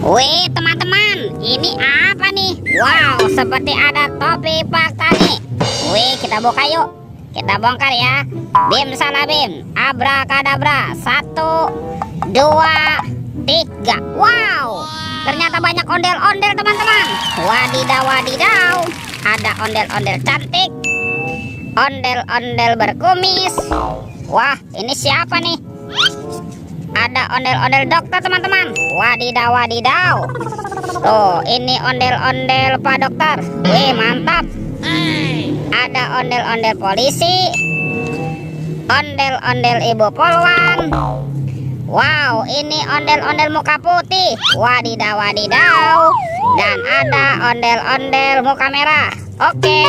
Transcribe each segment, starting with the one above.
Wih teman-teman, ini apa nih? Wow, seperti ada topi Pak Tani. Wih, kita buka yuk. Kita bongkar ya. Bim salah bim, abrakadabra. 1, 2, 3. Wow, ternyata banyak ondel-ondel teman-teman. Wadidaw wadidaw, ada ondel-ondel cantik, ondel-ondel berkumis. Wah, ini siapa nih? Ada ondel-ondel dokter teman-teman. Wadidaw wadidaw. Tuh, ini ondel-ondel Pak Dokter. Wih, mantap. Ada ondel-ondel polisi, ondel-ondel Ibu Polwan. Wow, ini ondel-ondel muka putih. Wadidaw wadidaw. Dan ada ondel-ondel muka merah. Oke,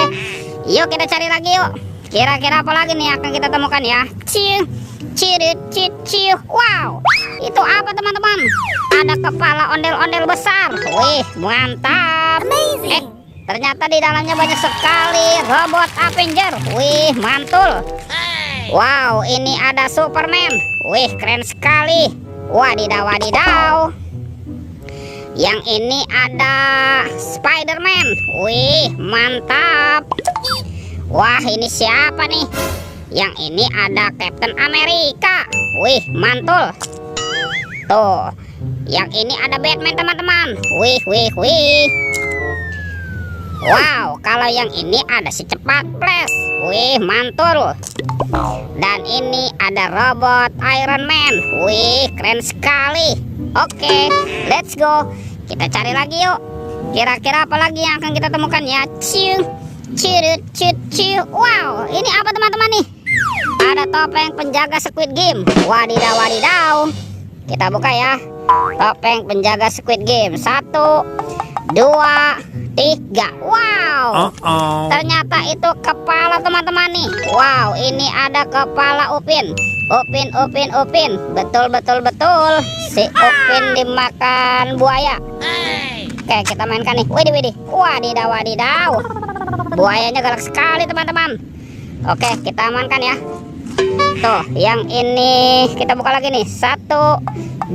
yuk kita cari lagi yuk. Kira-kira apa lagi nih akan kita temukan ya? Ciu. Wow, itu apa teman-teman? Ada kepala ondel-ondel besar. Wih, mantap. Ternyata di dalamnya banyak sekali robot Avenger. Wih, mantul. Wow, ini ada Superman. Wih, keren sekali. Wadidaw wadidaw. Yang ini ada Spiderman. Wih, mantap. Wah, ini siapa nih? Yang ini ada Captain America. Wih, mantul. Tuh, yang ini ada Batman teman-teman. Wih. Wow, kalau yang ini ada si cepat Flash. Wih, mantul. Dan ini ada robot Iron Man. Wih, keren sekali. Oke, let's go. Kita cari lagi yuk. Kira-kira apa lagi yang akan kita temukan ya? Ciu. Wow, ini apa teman-teman nih? Ada topeng penjaga Squid Game. Wadidaw wadidaw. Kita buka ya. Topeng penjaga Squid Game. 1, 2, 3. Wow, ternyata itu kepala teman-teman nih. Wow, ini ada kepala Upin. Upin. Betul. Si Upin dimakan buaya. Oke, kita mainkan nih. Widih. Wadidaw wadidaw. Buayanya galak sekali teman-teman. Oke, kita amankan ya. Tuh, yang ini kita buka lagi nih. 1, 2,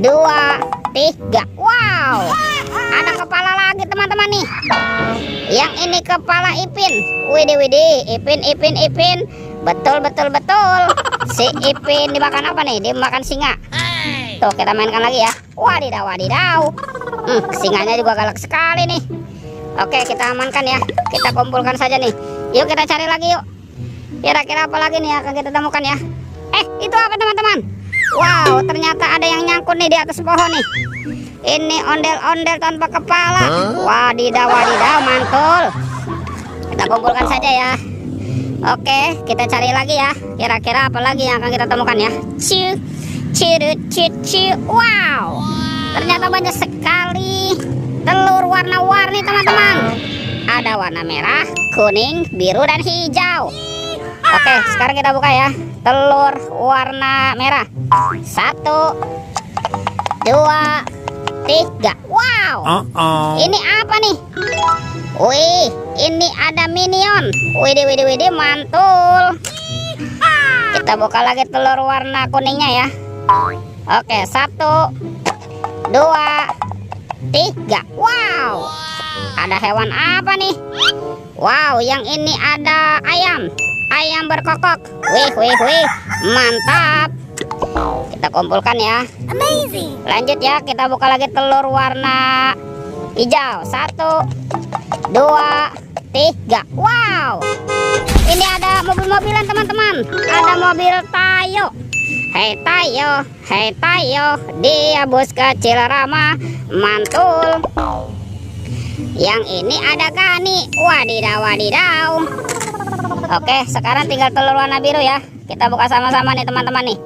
3. Wow, ada kepala lagi teman-teman nih. Yang ini kepala Ipin. Widih. Ipin. Betul. Si Ipin dimakan apa nih? Dimakan singa. Tuh, kita mainkan lagi ya. Wadidaw wadidaw. Singanya juga galak sekali nih. Oke, kita amankan ya. Kita kumpulkan saja nih. Yuk kita cari lagi yuk. Kira-kira apa lagi nih akan kita temukan ya? Itu apa teman-teman? Wow, ternyata ada yang nyangkut nih di atas pohon nih. Ini ondel-ondel tanpa kepala. Wadidaw wadidaw, mantul. Kita kumpulkan saja ya. Oke, kita cari lagi ya. Kira-kira apa lagi yang akan kita temukan ya? Ciu. Wow, ternyata banyak sekali telur warna-warni teman-teman. Ada warna merah, kuning, biru, dan hijau. Oke, sekarang kita buka ya. Telur warna merah. 1, 2, 3. Wow, ini apa nih? Wih, ini ada minion. Widih, mantul. Kita buka lagi telur warna kuningnya ya. Oke, 1, 2, 3. Wow, ada hewan apa nih? Wow, yang ini ada ayam berkokok. Wih, mantap. Kita kumpulkan ya. Lanjut ya, kita buka lagi telur warna hijau. 1, 2, 3. Wow, ini ada mobil-mobilan teman-teman. Ada mobil Tayo. Hei Tayo, dia bus kecil ramah, mantul. Yang ini ada Gani. Wadidaw. Oke, sekarang tinggal telur warna biru ya. Kita buka sama-sama nih teman-teman nih.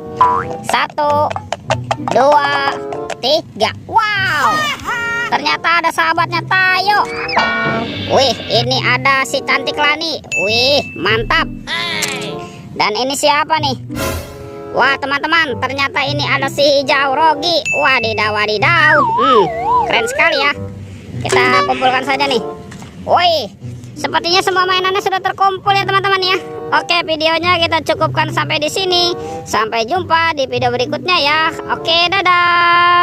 1, 2, 3. Wow, ternyata ada sahabatnya Tayo. Wih, ini ada si cantik Lani. Wih, mantap. Dan ini siapa nih? Wah teman-teman, ternyata ini ada si hijau Rogi. Wadidaw wadidaw. Keren sekali ya. Kita kumpulkan saja nih. Wih, sepertinya semua mainannya sudah terkumpul ya teman-teman ya. Oke, videonya kita cukupkan sampai di sini. Sampai jumpa di video berikutnya ya. Oke, dadah.